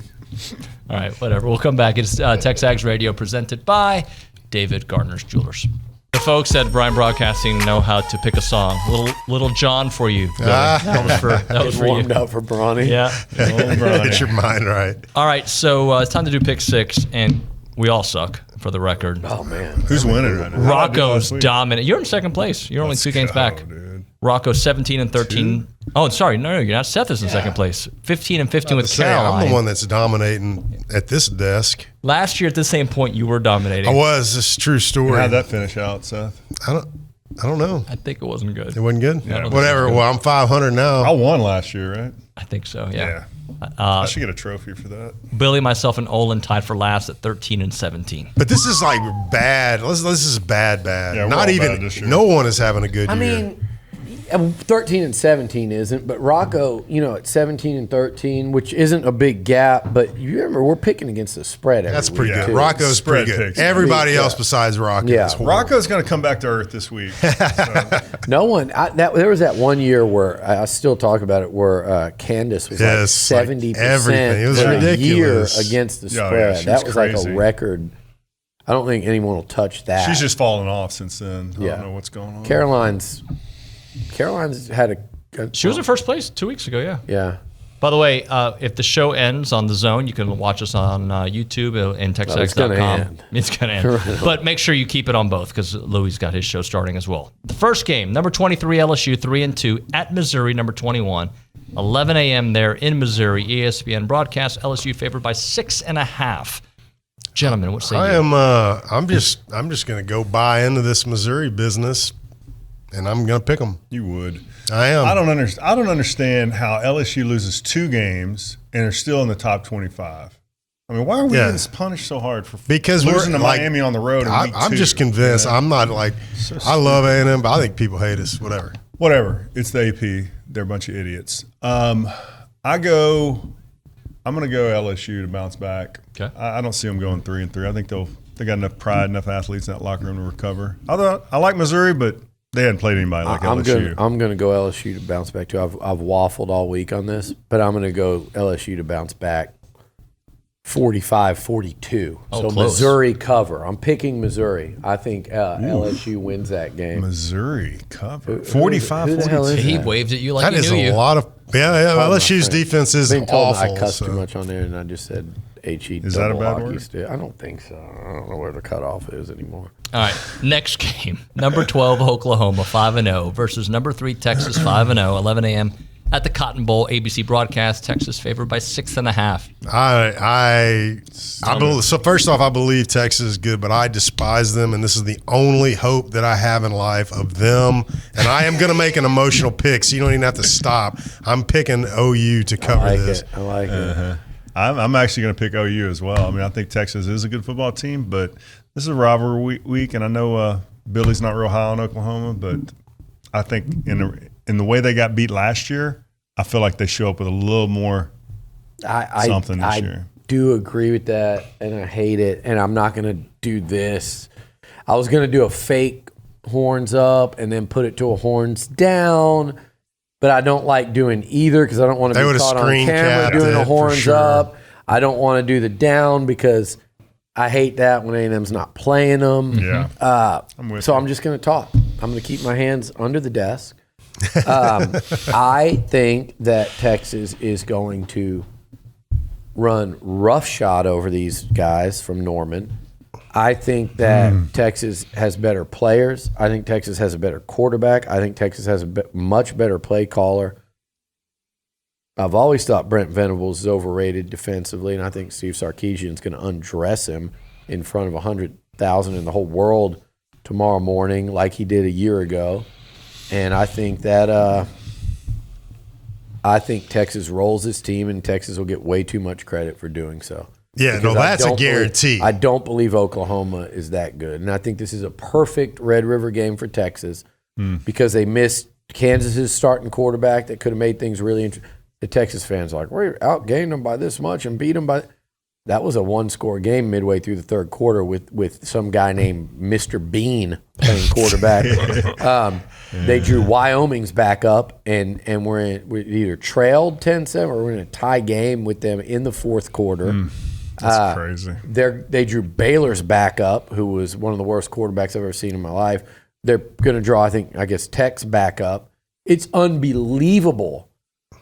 All right, whatever. We'll come back. It's TexAgs Radio presented by David Gardner's Jewelers. The folks at Bryan Broadcasting know how to pick a song. Little John for you. That was for warmed you. up for Bronny. Yeah. Get your mind right. All right, so it's time to do pick 6, and we all suck, for the record. Oh, man. Who's winning right now? Rocco's dominant. You're in second place. You're only 2 games back. Dude. Rocco 17-13. Oh, sorry. No, you're not. Seth is in second place. 15-15 with Caroline. I'm the one that's dominating at this desk. Last year at the same point, you were dominating. I was. This is a true story. How'd that finish out, Seth? I don't know. I think it wasn't good. It wasn't good? Yeah, Whatever. Well, I'm 500 now. I won last year, right? I think so, yeah. I should get a trophy for that. Billy, myself, and Olin tied for last at 13-17. But this is like bad. This is bad. Yeah, Not even. bad this year. No one is having a good year. I mean, 13-17 isn't, but Rocco, at 17-13, which isn't a big gap, but you remember we're picking against the spread. That's week, pretty good. too. Rocco's Spread pretty good. picks. Everybody else besides Rocco is horrible. Rocco's going to come back to earth this week. So. No one. There was that one year where I still talk about it, where Candace was like 70% everything. It was for ridiculous. a year against the spread. she that was was like crazy. a record. I don't think anyone will touch that. She's just fallen off since then. I Yeah. don't know what's going on. Caroline's had a She was in first place 2 weeks ago, yeah. Yeah. By the way, if the show ends on The Zone, you can watch us on YouTube and TexAgs.com. It's going to end. It's going to end. But make sure you keep it on both, because Louis got his show starting as well. The first game, number 23 LSU, 3-2 at Missouri, number 21. 11 a.m. there in Missouri. ESPN broadcast. LSU favored by 6.5. Gentlemen, what say you? I'm just going to go buy into this Missouri business, and I'm going to pick them. You would. I am. I don't understand how LSU loses 2 games and are still in the top 25. I mean, why are we getting punished so hard for losing to Miami on the road in week 2? I'm just convinced. I'm not like I love A&M, but I think people hate us. Whatever. It's the AP. They're a bunch of idiots. I'm going to go LSU to bounce back. Okay. I don't see them going 3-3. I think they got enough pride, enough athletes in that locker room to recover. Although I like Missouri, but they hadn't played anybody like LSU. I'm going to go LSU to bounce back too. I've waffled all week on this, but I'm going to go LSU to bounce back 45-42. So close. Missouri cover. I'm picking Missouri. I think LSU wins that game. Missouri cover. Who the hell is 45-42. He that? waved at you like That he is knew you. a lot of LSU's defense is Being told awful. I cussed too much on there, and I just said HE. Is that a bad hockey word? stick. I don't think so. I don't know where the cutoff is anymore. All right, next game. Number 12, Oklahoma, 5-0 versus number 3, Texas, 5-0, 11 a.m. at the Cotton Bowl ABC broadcast. Texas favored by 6.5. So first off, I believe Texas is good, but I despise them, and this is the only hope that I have in life of them. And I am going to make an emotional pick, so you don't even have to stop. I'm picking OU to cover this. I like it. I'm actually going to pick OU as well. I mean, I think Texas is a good football team, but this is a rivalry week, and I know Billy's not real high on Oklahoma, but I think in the way they got beat last year, I feel like they show up with a little more something this year. do agree with that, and I hate it, and I'm not going to do this. I was going to do a fake horns up and then put it to a horns down, but I don't like doing either because I don't want to be caught on camera doing a horns up. I don't want to do the down because I hate that when A&M's not playing them. Yeah. I'm just going to talk. I'm going to keep my hands under the desk. I think that Texas is going to run roughshod over these guys from Norman. I think that Texas has better players. I think Texas has a better quarterback. I think Texas has a much better play caller. I've always thought Brent Venables is overrated defensively, and I think Steve Sarkisian's going to undress him in front of 100,000 in the whole world tomorrow morning like he did a year ago. And I think that Texas rolls this team, and Texas will get way too much credit for doing so. Yeah, no, that's a guarantee. I don't believe Oklahoma is that good. And I think this is a perfect Red River game for Texas because they missed Kansas's starting quarterback that could have made things really interesting. The Texas fans are like, we outgained them by this much and beat them by – that was a one-score game midway through the third quarter with some guy named Mr. Bean playing quarterback. They drew Wyoming's back up, and we either trailed 10-7 or we're in a tie game with them in the fourth quarter. That's crazy. They drew Baylor's back up, who was one of the worst quarterbacks I've ever seen in my life. They're going to draw, I guess, Tech's back up. It's unbelievable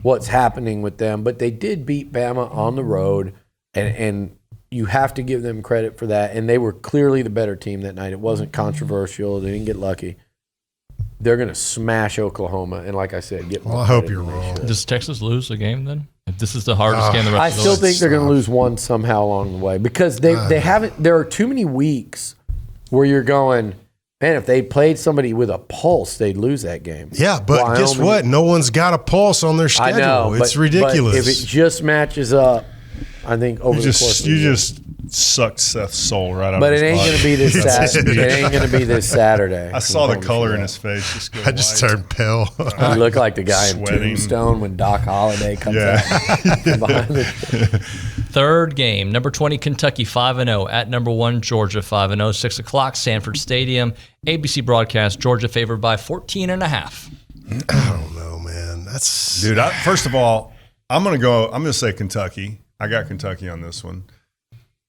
what's happening with them, but they did beat Bama on the road, and you have to give them credit for that. And they were clearly the better team that night. It wasn't controversial. They didn't get lucky. They're going to smash Oklahoma, and like I said, get more I hope you're wrong. Does Texas lose the game then? If this is the hardest game the rest I of the still think they're going to lose one somehow along the way because they haven't. There are too many weeks where you're going, man, if they played somebody with a pulse, they'd lose that game. Yeah, but Wyoming, guess what? No one's got a pulse on their schedule. I know, it's ridiculous. But if it just matches up, I think over the course of the year. just sucked Seth's soul right out but of his it ain't body. going to be this Saturday. It ain't going to be this Saturday. I saw the color in his face. Just go I just white. turned pale. You look like the guy in Sweating. Tombstone when Doc Holliday comes out behind the Third game, number 20 Kentucky 5-0 at number 1 Georgia 5-0, 6 o'clock Sanford Stadium. ABC broadcast, Georgia favored by 14.5. I don't know, man. That's Dude, first of all, I'm going to say Kentucky. I got Kentucky on this one.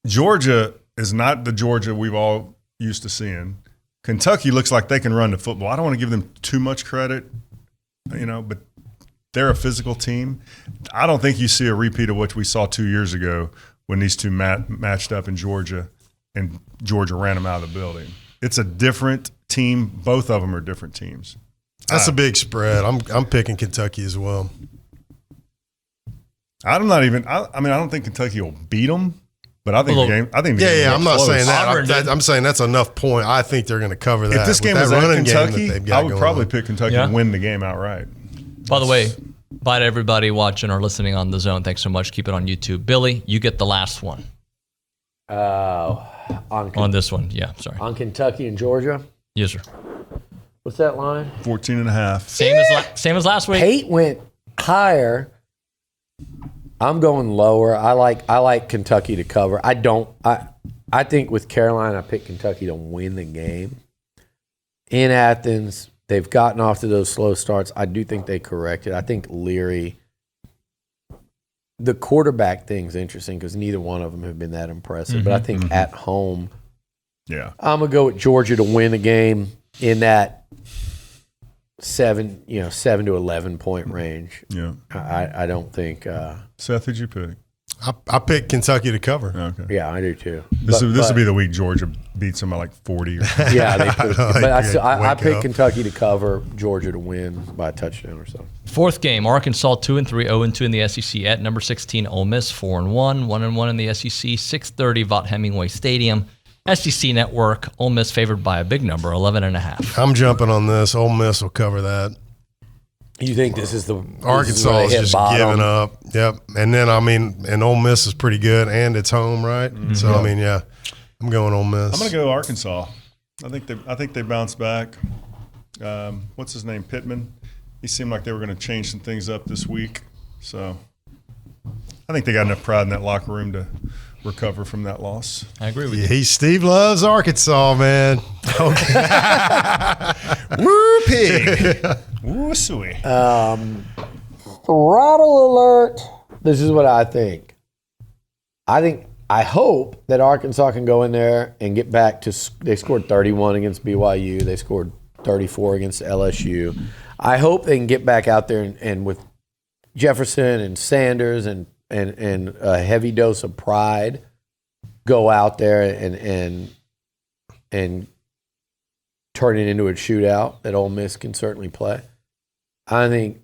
Georgia is not the Georgia we've all used to seeing. Kentucky looks like they can run the football. I don't want to give them too much credit, but they're a physical team. I don't think you see a repeat of what we saw 2 years ago when these two matched up in Georgia and Georgia ran them out of the building. It's a different team. Both of them are different teams. That's a big spread. I'm picking Kentucky as well. I don't think Kentucky will beat them, but I think the game. I'm not close. saying that. I'm saying that's enough point. I think they're going to cover that. If this game with was that at running Kentucky, game that they've got I would probably on. pick Kentucky to win the game outright. By the way, bye to everybody watching or listening on The Zone. Thanks so much. Keep it on YouTube. Billy, you get the last one. On this one. Yeah, sorry. on Kentucky and Georgia. Yes, sir. What's that line? 14.5. Same as last week. Pate went higher. I'm going lower. I like Kentucky to cover. I think with Carolina, I picked Kentucky to win the game. In Athens, they've gotten off to those slow starts. I do think they corrected. I think Leary, the quarterback thing's interesting because neither one of them have been that impressive. But I think at home, I'm gonna go with Georgia to win the game in that 7 to 11 point range. Yeah. I don't think. Seth, who'd you pick? I picked Kentucky to cover. Okay. Yeah, I do too. This will be the week Georgia beats them by like 40. Yeah, they could. But I wake picked up. Kentucky to cover, Georgia to win by a touchdown or so. Fourth game, Arkansas 2-3, 0-2 in the SEC at number 16 Ole Miss 4-1, 1-1 in the SEC. 6:30 Vaught Hemingway Stadium. SEC Network. Ole Miss favored by a big number, 11.5. I'm jumping on this. Ole Miss will cover that. You think this is the Arkansas is just giving up. Yep. And then, and Ole Miss is pretty good, and it's home, right? Mm-hmm. So, I'm going Ole Miss. I'm going to go Arkansas. I think they bounce back. What's his name? Pittman. He seemed like they were going to change some things up this week. So I think they got enough pride in that locker room recover from that loss. I agree with you. Steve loves Arkansas, man. Okay. Woo pig. Woo suey. Throttle alert. This is what I think. I hope that Arkansas can go in there and get back to. They scored 31 against BYU. They scored 34 against LSU. I hope they can get back out there and with Jefferson and Sanders and a heavy dose of pride, go out there and turn it into a shootout that Ole Miss can certainly play. I think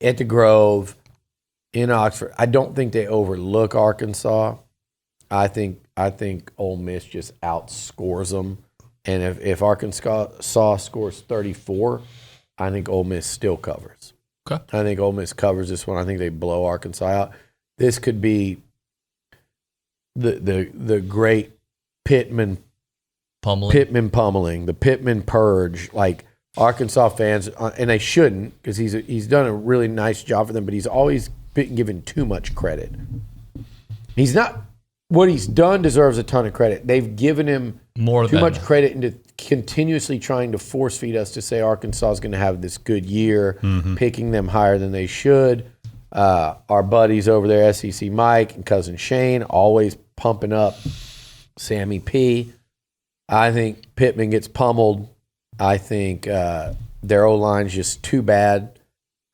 at the Grove, in Oxford, I don't think they overlook Arkansas. I think Ole Miss just outscores them. And if Arkansas scores 34, I think Ole Miss still covers. Okay. I think Ole Miss covers this one. I think they blow Arkansas out. This could be the great Pittman pummeling, the Pittman purge. Like Arkansas fans, and they shouldn't, because he's done a really nice job for them, but he's always been given too much credit. He's not. What he's done deserves a ton of credit. They've given him too much credit into continuously trying to force feed us to say Arkansas is going to have this good year, picking them higher than they should. Our buddies over there, SEC Mike and Cousin Shane, always pumping up Sammy P. I think Pittman gets pummeled. I think their O-line's just too bad,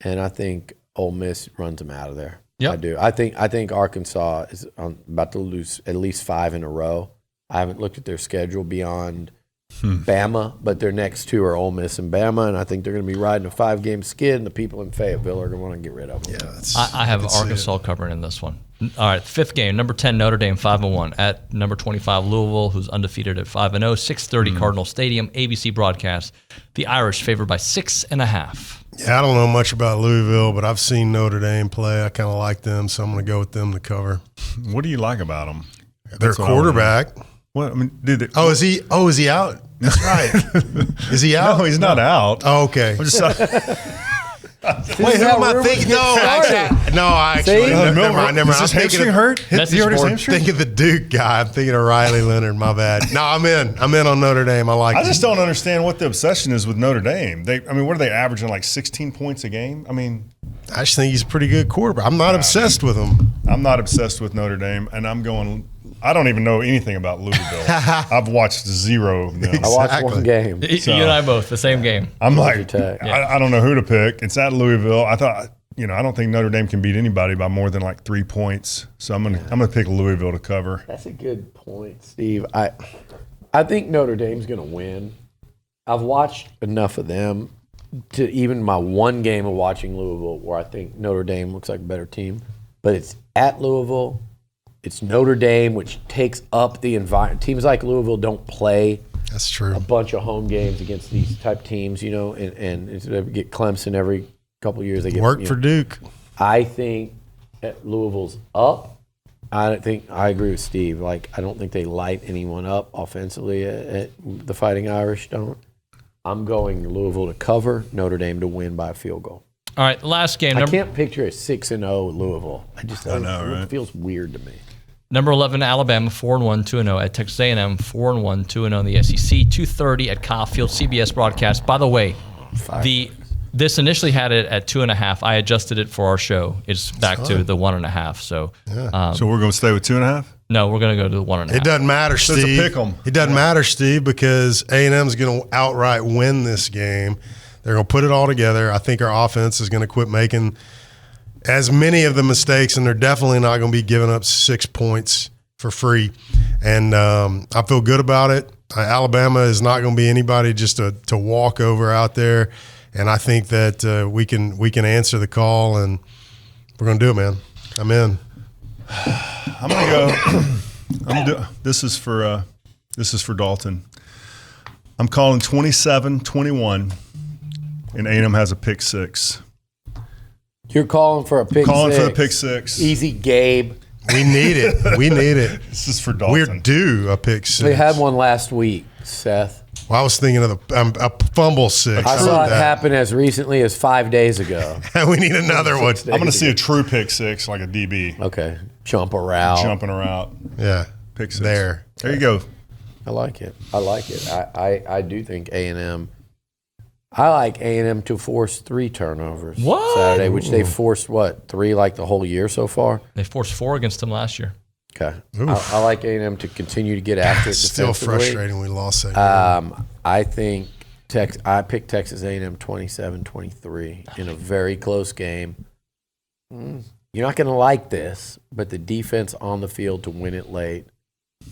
and I think Ole Miss runs them out of there. Yep. I do. I think Arkansas is about to lose at least 5 in a row. I haven't looked at their schedule beyond Bama, but their next two are Ole Miss and Bama, and I think they're going to be riding a 5-game skid, and the people in Fayetteville are going to want to get rid of them. Yeah, I have Arkansas covering in this one. All right, 5th game, number 10 Notre Dame 5-1 at number 25 Louisville, who's undefeated at 5-0. 6:30 Cardinal Stadium, ABC broadcast. The Irish favored by 6.5. Yeah, I don't know much about Louisville, but I've seen Notre Dame play. I kind of like them, so I'm going to go with them to cover. What do you like about them? Their quarterback. What? I mean, dude. Is he out? That's right. Is he out? No, he's not out. Oh, okay. I'm just Wait, who am I thinking? No, actually, never mind. Is his hamstring hurt? Think of the Duke guy. I'm thinking of Riley Leonard. My bad. No, I'm in on Notre Dame. I just don't understand what the obsession is with Notre Dame. What are they averaging, like 16 points a game? I just think he's a pretty good quarterback. I'm not obsessed with him. I'm not obsessed with Notre Dame, and I don't even know anything about Louisville. I've watched 0 of them. I watched one game. You and I both, the same game. I'm like, I don't know who to pick. It's at Louisville. I thought, I don't think Notre Dame can beat anybody by more than like 3 points. So I'm gonna pick Louisville to cover. That's a good point, Steve. I think Notre Dame's gonna win. I've watched enough of them to even my one game of watching Louisville where I think Notre Dame looks like a better team. But it's at Louisville. It's Notre Dame, which takes up the environment. Teams like Louisville don't play. That's true. A bunch of home games against these type teams, and they get Clemson every couple of years. They get work for Duke. I think Louisville's up. I agree with Steve. I don't think they light anyone up offensively. At the Fighting Irish don't. I'm going Louisville to cover, Notre Dame to win by a field goal. All right, last game. I can't picture a 6-0 Louisville. I know, right? It feels weird to me. Number 11, Alabama, 4-1, 2-0 at Texas A&M, 4-1, 2-0 in the SEC, 2:30 at Kyle Field, CBS broadcast. By the way, this initially had it at 2.5. I adjusted it for our show. It's back to the 1.5. So, so we're going to stay with 2.5. No, we're going to go to the 1.5. It doesn't matter, Steve. So it's a pick 'em. It doesn't matter, Steve, because A&M is going to outright win this game. They're going to put it all together. I think our offense is going to quit making as many of the mistakes, and they're definitely not going to be giving up 6 points for free. And I feel good about it. Alabama is not going to be anybody just to walk over out there, and I think that we can answer the call, and we're going to do it, man. I'm in. I'm going to go. This is for Dalton. I'm calling 27-21, and A&M has a pick 6. You're calling for a pick 6. Calling for the pick 6. Easy, Gabe. We need it. This is for Dalton. We're due a pick 6. We had one last week, Seth. Well, I was thinking of a fumble 6. I saw it happen as recently as 5 days ago. We need another one. I'm going to see a true pick 6, like a DB. Okay. jump a route. Jumping a route. Yeah. Pick six. There you go. I like it. I do think A&M. I like A&M to force 3 turnovers Saturday, which they forced, 3 like the whole year so far? They forced 4 against them last year. Okay. I like A&M to continue to get after it. It's still frustrating we lost that game. I think I picked Texas A&M 27-23 in a very close game. You're not going to like this, but the defense on the field to win it late.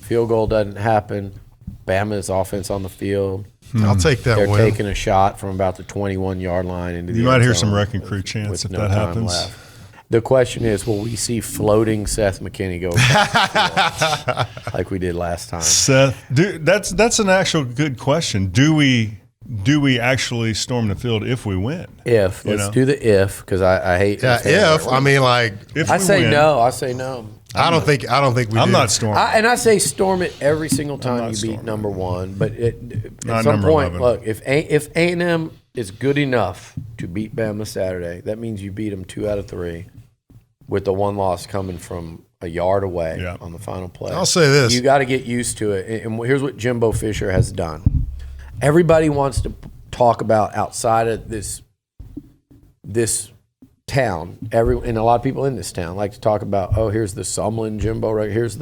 Field goal doesn't happen. Bama's offense on the field. I'll take that They're win. taking a shot from about the 21-yard line into the You might end hear zone some wrecking crew chants if no that time happens. left. The question is, will we see floating Seth McKinney go like we did last time? Seth, that's an actual good question. Do we actually storm the field if we win? Let's do the if, because I hate. I mean, like, If I we say win, no. I say no. I don't think we. I'm do. not storming. I say storm it every single time not you beat storming. number 1. But Not at some number point, 11. look, if A&M is good enough to beat Bama Saturday, that means you beat them 2 out of 3, with the 1 loss coming from a yard away on the final play. I'll say this: you got to get used to it. And here's what Jimbo Fisher has done. Everybody wants to talk about outside of this town, and a lot of people in this town like to talk about, here's the Sumlin Jimbo, right? Here's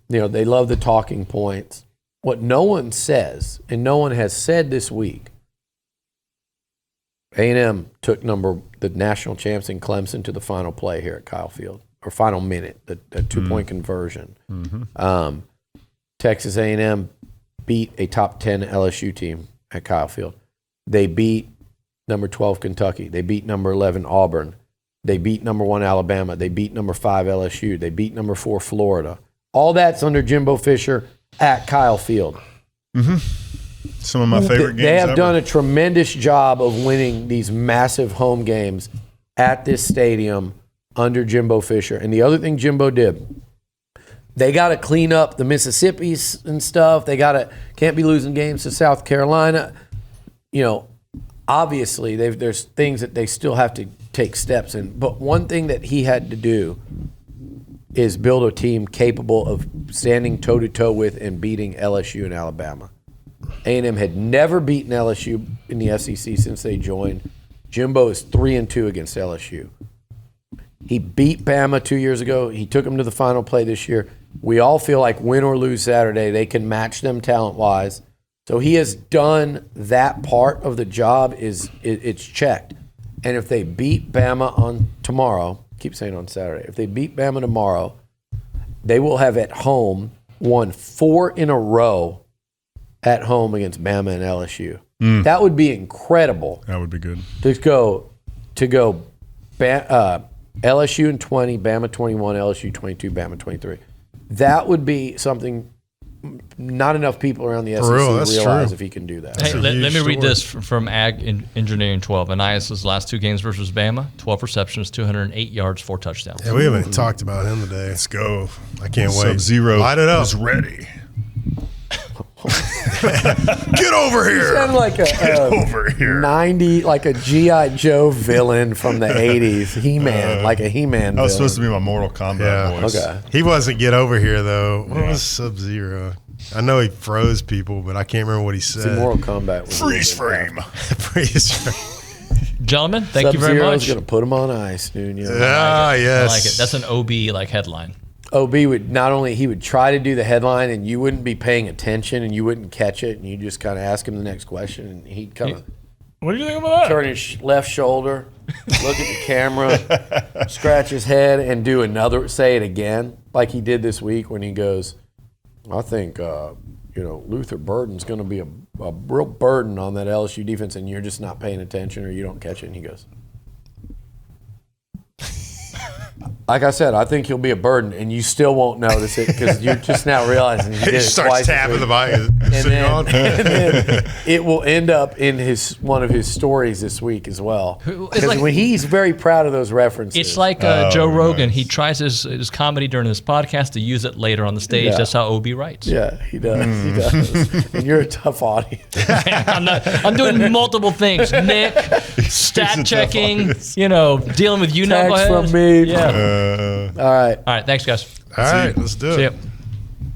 they love the talking points. What no one says, and no one has said this week, A&M took the national champs in Clemson to the final play here at Kyle Field, or final minute, the 2-point conversion. Mm-hmm. Texas A&M beat a top 10 LSU team at Kyle Field. They beat number 12 Kentucky. They beat number 11 Auburn. They beat number 1 Alabama. They beat number 5 LSU. They beat number 4 Florida. All that's under Jimbo Fisher at Kyle Field. Mm-hmm. Some of my favorite games They have ever. done a tremendous job of winning these massive home games at this stadium under Jimbo Fisher. And the other thing Jimbo did, they got to clean up the Mississippis and stuff. They can't be losing games to South Carolina. Obviously, there's things that they still have to take steps in. But one thing that he had to do is build a team capable of standing toe-to-toe with and beating LSU and Alabama. A&M had never beaten LSU in the SEC since they joined. Jimbo is 3-2 against LSU. He beat Bama 2 years ago. He took them to the final play this year. We all feel like win or lose Saturday, they can match them talent-wise. So he has done that part of the job. It's checked. And if they beat Bama on tomorrow, keep saying on Saturday, if they beat Bama tomorrow, they will have at home won 4 in a row at home against Bama and LSU. That would be incredible. That would be good. To go LSU in 20, Bama 21, LSU 22, Bama 23. That would be something not enough people around the SEC realize if he can do that. Hey, let me read this from Ag Engineering 12. Anias's last 2 games versus Bama, 12 receptions, 208 yards, 4 touchdowns. Yeah, we haven't talked about him today. Let's go. I can't wait. Sub-Zero Light it up. is ready. Get over You here. sound like Over here. 90, like a G.I. Joe villain from the 80s. He-Man, like a He-Man That was villain. supposed to be my Mortal Kombat voice. Okay. He wasn't get over here though. What was Sub-Zero? I know he froze people, but I can't remember what he See, said. Mortal Kombat. Was Freeze frame. Freeze frame. Gentlemen, thank you very Sub-Zero's much. going to put him on ice, dude. Ah, yes. I like it. That's an OB headline. OB would not only, he would try to do the headline and you wouldn't be paying attention and you wouldn't catch it and you just kind of ask him the next question and he'd kind of What do you think about that? turn his left shoulder, look at the camera, scratch his head and do another, say it again like he did this week when he goes, I think, Luther Burden's going to be a real burden on that LSU defense and you're just not paying attention or you don't catch it. And he goes, like I said, I think he'll be a burden, and you still won't notice it because you're just now realizing he did He it starts twice. tapping the mic. And then it will end up in one of his stories this week as well. Because when he's very proud of those references. It's like Joe Rogan. He tries his comedy during his podcast to use it later on the stage. Yeah. That's how OB writes. Yeah, he does. He does. And you're a tough audience. I'm doing multiple things. Nick, stat checking, dealing with Text from me. Yeah. All right. All right. Thanks, guys. All right. Let's do it. See ya.